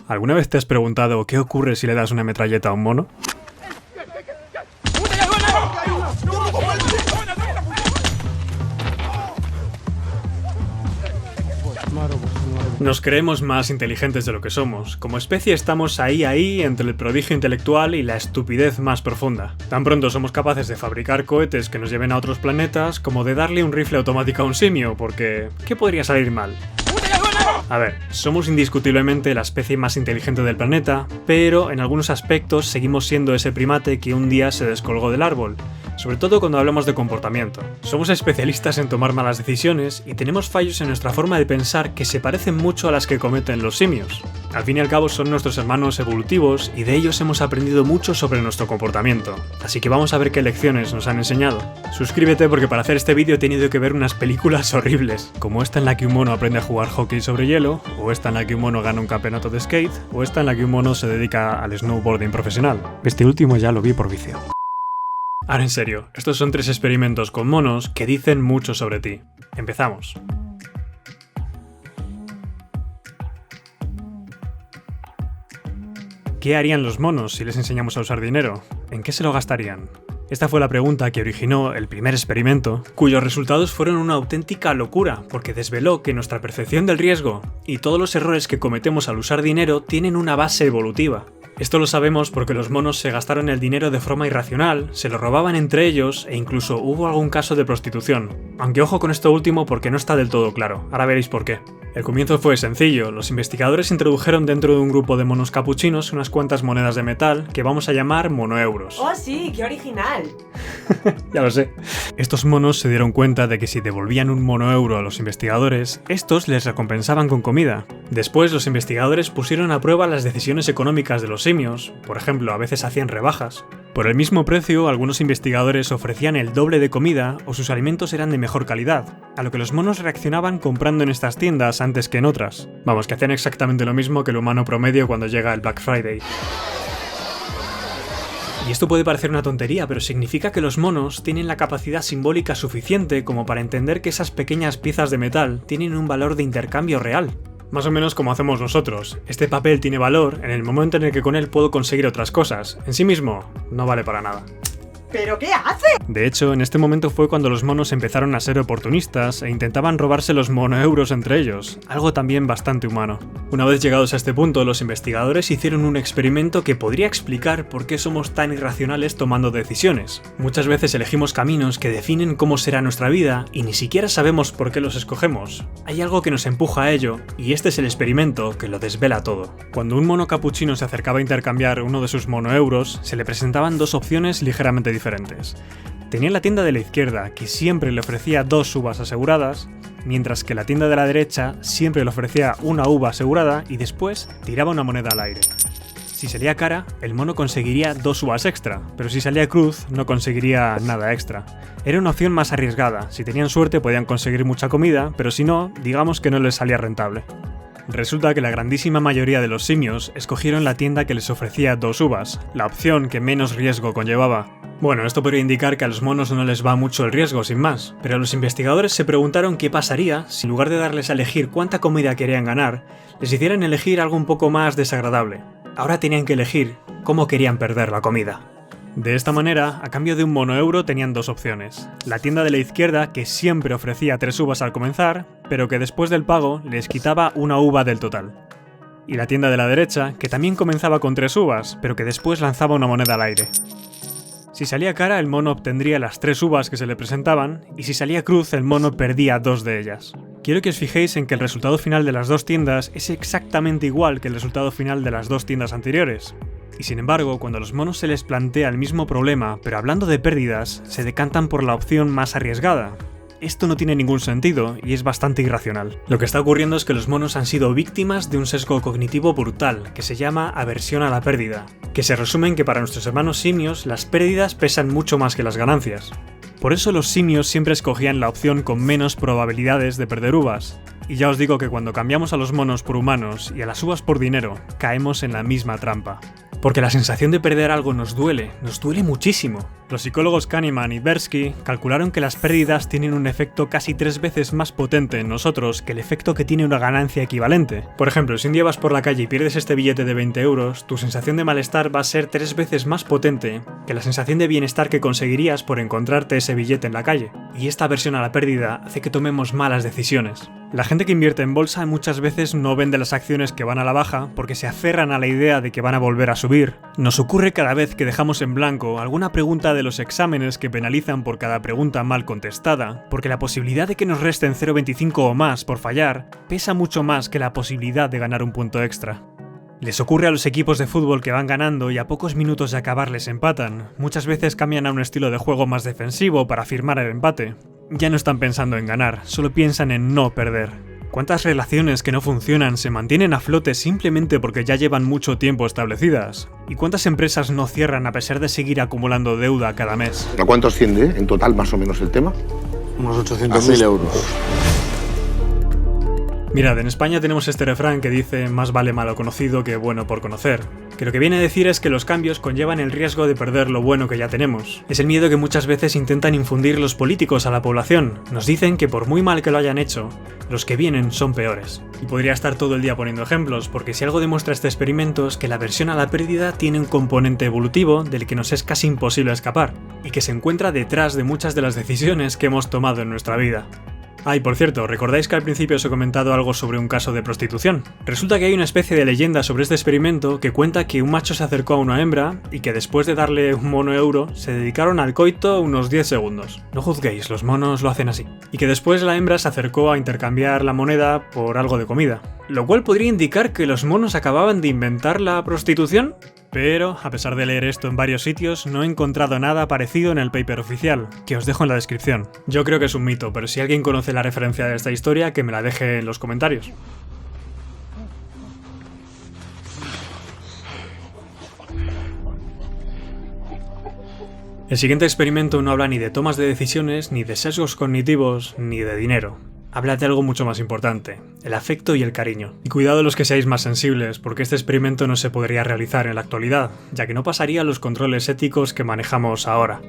¿Alguna vez te has preguntado qué ocurre si le das una metralleta a un mono? Nos creemos más inteligentes de lo que somos. Como especie estamos ahí entre el prodigio intelectual y la estupidez más profunda. Tan pronto somos capaces de fabricar cohetes que nos lleven a otros planetas como de darle un rifle automático a un simio, porque ¿qué podría salir mal? A ver, somos indiscutiblemente la especie más inteligente del planeta, pero en algunos aspectos seguimos siendo ese primate que un día se descolgó del árbol, sobre todo cuando hablamos de comportamiento. Somos especialistas en tomar malas decisiones y tenemos fallos en nuestra forma de pensar que se parecen mucho a las que cometen los simios. Al fin y al cabo son nuestros hermanos evolutivos y de ellos hemos aprendido mucho sobre nuestro comportamiento, así que vamos a ver qué lecciones nos han enseñado. Suscríbete porque para hacer este vídeo he tenido que ver unas películas horribles, como esta en la que un mono aprende a jugar hockey sobre hielo, o esta en la que un mono gana un campeonato de skate, o esta en la que un mono se dedica al snowboarding profesional. Este último ya lo vi por vicio. Ahora en serio, estos son 3 experimentos con monos que dicen mucho sobre ti. Empezamos. ¿Qué harían los monos si les enseñamos a usar dinero? ¿En qué se lo gastarían? Esta fue la pregunta que originó el primer experimento, cuyos resultados fueron una auténtica locura, porque desveló que nuestra percepción del riesgo y todos los errores que cometemos al usar dinero tienen una base evolutiva. Esto lo sabemos porque los monos se gastaron el dinero de forma irracional, se lo robaban entre ellos e incluso hubo algún caso de prostitución. Aunque ojo con esto último porque no está del todo claro, ahora veréis por qué. El comienzo fue sencillo, los investigadores introdujeron dentro de un grupo de monos capuchinos unas cuantas monedas de metal que vamos a llamar monoeuros. ¡Oh sí, qué original! Ya lo sé. Estos monos se dieron cuenta de que si devolvían un monoeuro a los investigadores, estos les recompensaban con comida. Después los investigadores pusieron a prueba las decisiones económicas de los simios, por ejemplo, a veces hacían rebajas. Por el mismo precio, algunos investigadores ofrecían el doble de comida o sus alimentos eran de mejor calidad, a lo que los monos reaccionaban comprando en estas tiendas antes que en otras. Vamos, que hacían exactamente lo mismo que el humano promedio cuando llega el Black Friday. Y esto puede parecer una tontería, pero significa que los monos tienen la capacidad simbólica suficiente como para entender que esas pequeñas piezas de metal tienen un valor de intercambio real. Más o menos como hacemos nosotros. Este papel tiene valor en el momento en el que con él puedo conseguir otras cosas. En sí mismo, no vale para nada. ¿Pero qué hace? De hecho, en este momento fue cuando los monos empezaron a ser oportunistas e intentaban robarse los monoeuros entre ellos, algo también bastante humano. Una vez llegados a este punto, los investigadores hicieron un experimento que podría explicar por qué somos tan irracionales tomando decisiones. Muchas veces elegimos caminos que definen cómo será nuestra vida y ni siquiera sabemos por qué los escogemos. Hay algo que nos empuja a ello, y este es el experimento que lo desvela todo. Cuando un mono capuchino se acercaba a intercambiar uno de sus monoeuros, se le presentaban 2 opciones ligeramente diferentes. Tenía la tienda de la izquierda, que siempre le ofrecía 2 uvas aseguradas, mientras que la tienda de la derecha siempre le ofrecía una uva asegurada y después tiraba una moneda al aire. Si salía cara, el mono conseguiría 2 uvas extra, pero si salía cruz, no conseguiría nada extra. Era una opción más arriesgada, si tenían suerte podían conseguir mucha comida, pero si no, digamos que no les salía rentable. Resulta que la grandísima mayoría de los simios escogieron la tienda que les ofrecía 2 uvas, la opción que menos riesgo conllevaba. Bueno, esto podría indicar que a los monos no les va mucho el riesgo, sin más, pero los investigadores se preguntaron qué pasaría si en lugar de darles a elegir cuánta comida querían ganar, les hicieran elegir algo un poco más desagradable. Ahora tenían que elegir cómo querían perder la comida. De esta manera, a cambio de un monoeuro tenían 2 opciones. La tienda de la izquierda, que siempre ofrecía 3 uvas al comenzar, pero que después del pago les quitaba una uva del total. Y la tienda de la derecha, que también comenzaba con 3 uvas, pero que después lanzaba una moneda al aire. Si salía cara, el mono obtendría las 3 uvas que se le presentaban, y si salía cruz, el mono perdía 2 de ellas. Quiero que os fijéis en que el resultado final de las 2 tiendas es exactamente igual que el resultado final de las 2 tiendas anteriores. Y sin embargo, cuando a los monos se les plantea el mismo problema, pero hablando de pérdidas, se decantan por la opción más arriesgada. Esto no tiene ningún sentido y es bastante irracional. Lo que está ocurriendo es que los monos han sido víctimas de un sesgo cognitivo brutal, que se llama aversión a la pérdida, que se resume en que para nuestros hermanos simios las pérdidas pesan mucho más que las ganancias. Por eso los simios siempre escogían la opción con menos probabilidades de perder uvas. Y ya os digo que cuando cambiamos a los monos por humanos y a las uvas por dinero, caemos en la misma trampa. Porque la sensación de perder algo nos duele muchísimo. Los psicólogos Kahneman y Tversky calcularon que las pérdidas tienen un efecto casi 3 veces más potente en nosotros que el efecto que tiene una ganancia equivalente. Por ejemplo, si un día vas por la calle y pierdes este billete de 20 euros, tu sensación de malestar va a ser 3 veces más potente que la sensación de bienestar que conseguirías por encontrarte ese billete en la calle. Y esta aversión a la pérdida hace que tomemos malas decisiones. La gente que invierte en bolsa muchas veces no vende las acciones que van a la baja porque se aferran a la idea de que van a volver a subir. Nos ocurre cada vez que dejamos en blanco alguna pregunta de los exámenes que penalizan por cada pregunta mal contestada, porque la posibilidad de que nos resten 0,25 o más por fallar pesa mucho más que la posibilidad de ganar un punto extra. Les ocurre a los equipos de fútbol que van ganando y a pocos minutos de acabar les empatan. Muchas veces cambian a un estilo de juego más defensivo para firmar el empate. Ya no están pensando en ganar, solo piensan en no perder. ¿Cuántas relaciones que no funcionan se mantienen a flote simplemente porque ya llevan mucho tiempo establecidas? ¿Y cuántas empresas no cierran a pesar de seguir acumulando deuda cada mes? ¿A cuánto asciende en total más o menos el tema? Unos 800.000 euros. Mirad, en España tenemos este refrán que dice más vale malo conocido que bueno por conocer, que lo que viene a decir es que los cambios conllevan el riesgo de perder lo bueno que ya tenemos. Es el miedo que muchas veces intentan infundir los políticos a la población. Nos dicen que por muy mal que lo hayan hecho, los que vienen son peores. Y podría estar todo el día poniendo ejemplos, porque si algo demuestra este experimento es que la aversión a la pérdida tiene un componente evolutivo del que nos es casi imposible escapar, y que se encuentra detrás de muchas de las decisiones que hemos tomado en nuestra vida. Y por cierto, ¿recordáis que al principio os he comentado algo sobre un caso de prostitución? Resulta que hay una especie de leyenda sobre este experimento que cuenta que un macho se acercó a una hembra y que después de darle un mono euro, se dedicaron al coito unos 10 segundos. No juzguéis, los monos lo hacen así. Y que después la hembra se acercó a intercambiar la moneda por algo de comida. Lo cual podría indicar que los monos acababan de inventar la prostitución. Pero, a pesar de leer esto en varios sitios, no he encontrado nada parecido en el paper oficial, que os dejo en la descripción. Yo creo que es un mito, pero si alguien conoce la referencia de esta historia, que me la deje en los comentarios. El siguiente experimento no habla ni de tomas de decisiones, ni de sesgos cognitivos, ni de dinero. Habla de algo mucho más importante, el afecto y el cariño. Y cuidado los que seáis más sensibles, porque este experimento no se podría realizar en la actualidad, ya que no pasaría los controles éticos que manejamos ahora.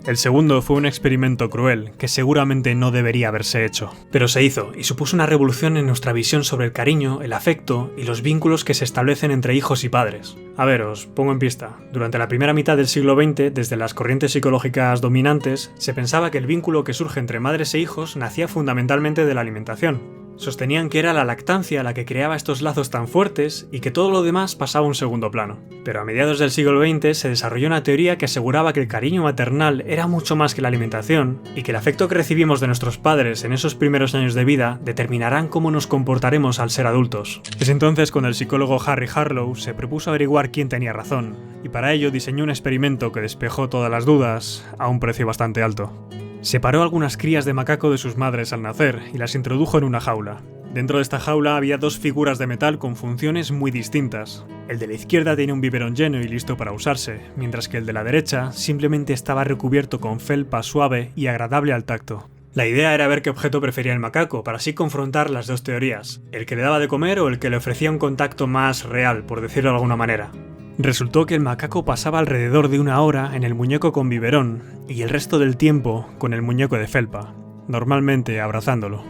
El segundo fue un experimento cruel, que seguramente no debería haberse hecho. Pero se hizo, y supuso una revolución en nuestra visión sobre el cariño, el afecto y los vínculos que se establecen entre hijos y padres. A ver, os pongo en pista. Durante la primera mitad del siglo XX, desde las corrientes psicológicas dominantes, se pensaba que el vínculo que surge entre madres e hijos nacía fundamentalmente de la alimentación. Sostenían que era la lactancia la que creaba estos lazos tan fuertes y que todo lo demás pasaba a un segundo plano. Pero a mediados del siglo XX se desarrolló una teoría que aseguraba que el cariño maternal era mucho más que la alimentación y que el afecto que recibimos de nuestros padres en esos primeros años de vida determinarán cómo nos comportaremos al ser adultos. Es entonces cuando el psicólogo Harry Harlow se propuso averiguar quién tenía razón, y para ello diseñó un experimento que despejó todas las dudas a un precio bastante alto. Separó algunas crías de macaco de sus madres al nacer y las introdujo en una jaula. Dentro de esta jaula había dos figuras de metal con funciones muy distintas. El de la izquierda tenía un biberón lleno y listo para usarse, mientras que el de la derecha simplemente estaba recubierto con felpa suave y agradable al tacto. La idea era ver qué objeto prefería el macaco, para así confrontar las dos teorías, el que le daba de comer o el que le ofrecía un contacto más real, por decirlo de alguna manera. Resultó que el macaco pasaba alrededor de 1 hora en el muñeco con biberón y el resto del tiempo con el muñeco de felpa, normalmente abrazándolo.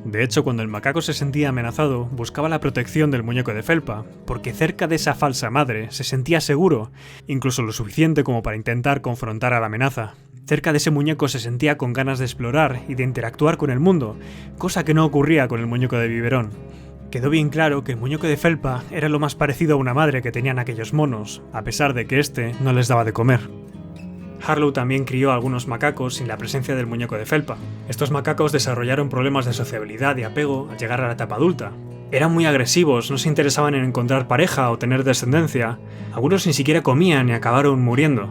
De hecho, cuando el macaco se sentía amenazado, buscaba la protección del muñeco de felpa, porque cerca de esa falsa madre se sentía seguro, incluso lo suficiente como para intentar confrontar a la amenaza. Cerca de ese muñeco se sentía con ganas de explorar y de interactuar con el mundo, cosa que no ocurría con el muñeco de biberón. Quedó bien claro que el muñeco de felpa era lo más parecido a una madre que tenían aquellos monos, a pesar de que este no les daba de comer. Harlow también crió a algunos macacos sin la presencia del muñeco de felpa. Estos macacos desarrollaron problemas de sociabilidad y apego al llegar a la etapa adulta. Eran muy agresivos, no se interesaban en encontrar pareja o tener descendencia, algunos ni siquiera comían y acabaron muriendo,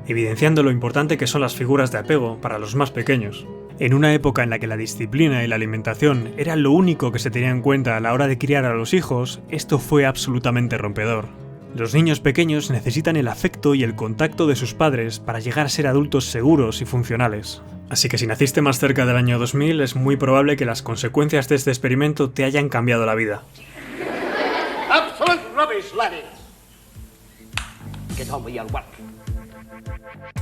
evidenciando lo importante que son las figuras de apego para los más pequeños. En una época en la que la disciplina y la alimentación era lo único que se tenía en cuenta a la hora de criar a los hijos, esto fue absolutamente rompedor. Los niños pequeños necesitan el afecto y el contacto de sus padres para llegar a ser adultos seguros y funcionales. Así que si naciste más cerca del año 2000, es muy probable que las consecuencias de este experimento te hayan cambiado la vida. Absolute rubbish, laddie. Get on with your work.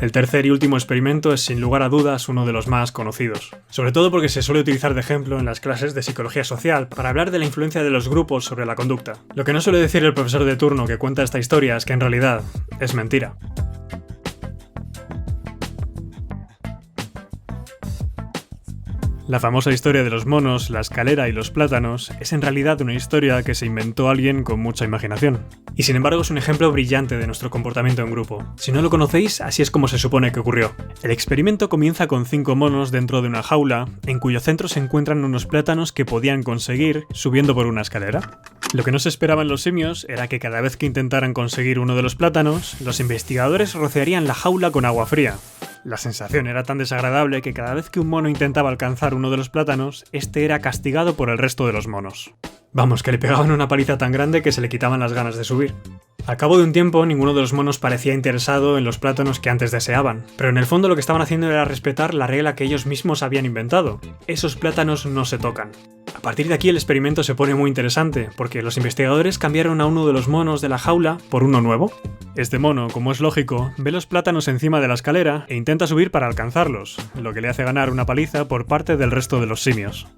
El tercer y último experimento es sin lugar a dudas uno de los más conocidos, sobre todo porque se suele utilizar de ejemplo en las clases de psicología social para hablar de la influencia de los grupos sobre la conducta. Lo que no suele decir el profesor de turno que cuenta esta historia es que en realidad es mentira. La famosa historia de los monos, la escalera y los plátanos es en realidad una historia que se inventó alguien con mucha imaginación. Y sin embargo es un ejemplo brillante de nuestro comportamiento en grupo. Si no lo conocéis, así es como se supone que ocurrió. El experimento comienza con 5 monos dentro de una jaula, en cuyo centro se encuentran unos plátanos que podían conseguir subiendo por una escalera. Lo que no se esperaban los simios era que cada vez que intentaran conseguir uno de los plátanos, los investigadores rociarían la jaula con agua fría. La sensación era tan desagradable que cada vez que un mono intentaba alcanzar uno de los plátanos, este era castigado por el resto de los monos. Vamos, que le pegaban una paliza tan grande que se le quitaban las ganas de subir. Al cabo de un tiempo, ninguno de los monos parecía interesado en los plátanos que antes deseaban, pero en el fondo lo que estaban haciendo era respetar la regla que ellos mismos habían inventado. Esos plátanos no se tocan. A partir de aquí el experimento se pone muy interesante, porque los investigadores cambiaron a uno de los monos de la jaula por uno nuevo. Este mono, como es lógico, ve los plátanos encima de la escalera e intenta subir para alcanzarlos, lo que le hace ganar una paliza por parte del resto de los simios.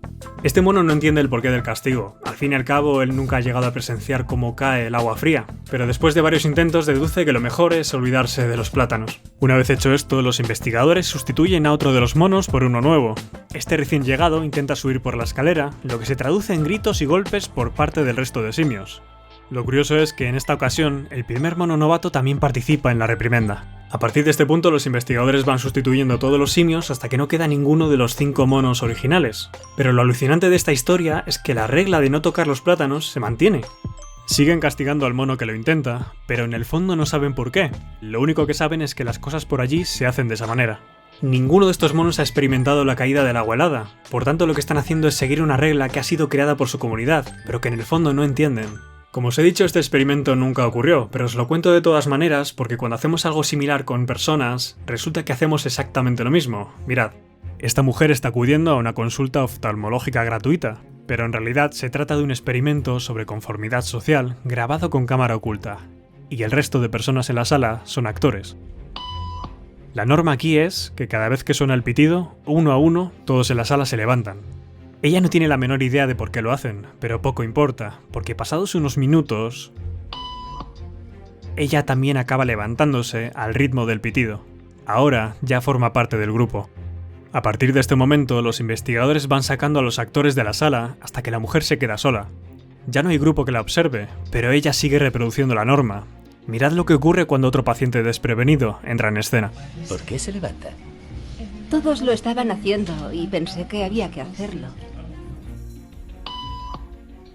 Este mono no entiende el porqué del castigo. Al fin y al cabo, él nunca ha llegado a presenciar cómo cae el agua fría, pero después de varios intentos deduce que lo mejor es olvidarse de los plátanos. Una vez hecho esto, los investigadores sustituyen a otro de los monos por uno nuevo. Este recién llegado intenta subir por la escalera, lo que se traduce en gritos y golpes por parte del resto de simios. Lo curioso es que en esta ocasión, el primer mono novato también participa en la reprimenda. A partir de este punto, los investigadores van sustituyendo a todos los simios hasta que no queda ninguno de los 5 monos originales. Pero lo alucinante de esta historia es que la regla de no tocar los plátanos se mantiene. Siguen castigando al mono que lo intenta, pero en el fondo no saben por qué. Lo único que saben es que las cosas por allí se hacen de esa manera. Ninguno de estos monos ha experimentado la caída del agua helada, por tanto lo que están haciendo es seguir una regla que ha sido creada por su comunidad, pero que en el fondo no entienden. Como os he dicho, este experimento nunca ocurrió, pero os lo cuento de todas maneras porque cuando hacemos algo similar con personas, resulta que hacemos exactamente lo mismo. Mirad, esta mujer está acudiendo a una consulta oftalmológica gratuita, pero en realidad se trata de un experimento sobre conformidad social grabado con cámara oculta, y el resto de personas en la sala son actores. La norma aquí es que cada vez que suena el pitido, uno a uno, todos en la sala se levantan. Ella no tiene la menor idea de por qué lo hacen, pero poco importa, porque pasados unos minutos, ella también acaba levantándose al ritmo del pitido. Ahora ya forma parte del grupo. A partir de este momento, los investigadores van sacando a los actores de la sala hasta que la mujer se queda sola. Ya no hay grupo que la observe, pero ella sigue reproduciendo la norma. Mirad lo que ocurre cuando otro paciente desprevenido entra en escena. ¿Por qué se levanta? Todos lo estaban haciendo y pensé que había que hacerlo.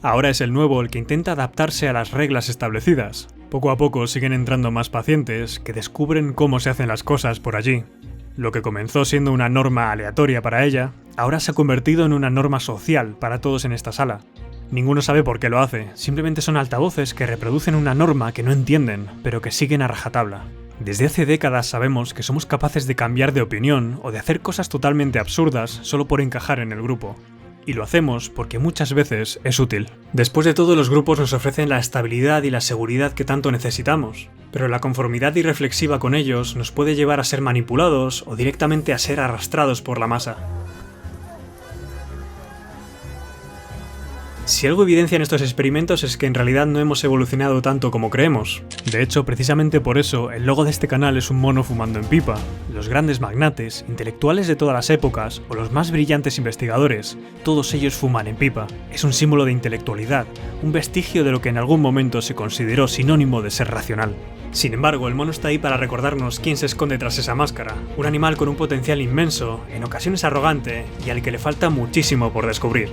Ahora es el nuevo el que intenta adaptarse a las reglas establecidas. Poco a poco siguen entrando más pacientes que descubren cómo se hacen las cosas por allí. Lo que comenzó siendo una norma aleatoria para ella, ahora se ha convertido en una norma social para todos en esta sala. Ninguno sabe por qué lo hace, simplemente son altavoces que reproducen una norma que no entienden, pero que siguen a rajatabla. Desde hace décadas sabemos que somos capaces de cambiar de opinión o de hacer cosas totalmente absurdas solo por encajar en el grupo. Y lo hacemos porque muchas veces es útil. Después de todo, los grupos nos ofrecen la estabilidad y la seguridad que tanto necesitamos, pero la conformidad irreflexiva con ellos nos puede llevar a ser manipulados o directamente a ser arrastrados por la masa. Si algo evidencian estos experimentos es que en realidad no hemos evolucionado tanto como creemos. De hecho, precisamente por eso, el logo de este canal es un mono fumando en pipa. Los grandes magnates, intelectuales de todas las épocas, o los más brillantes investigadores, todos ellos fuman en pipa. Es un símbolo de intelectualidad, un vestigio de lo que en algún momento se consideró sinónimo de ser racional. Sin embargo, el mono está ahí para recordarnos quién se esconde tras esa máscara, un animal con un potencial inmenso, en ocasiones arrogante, y al que le falta muchísimo por descubrir.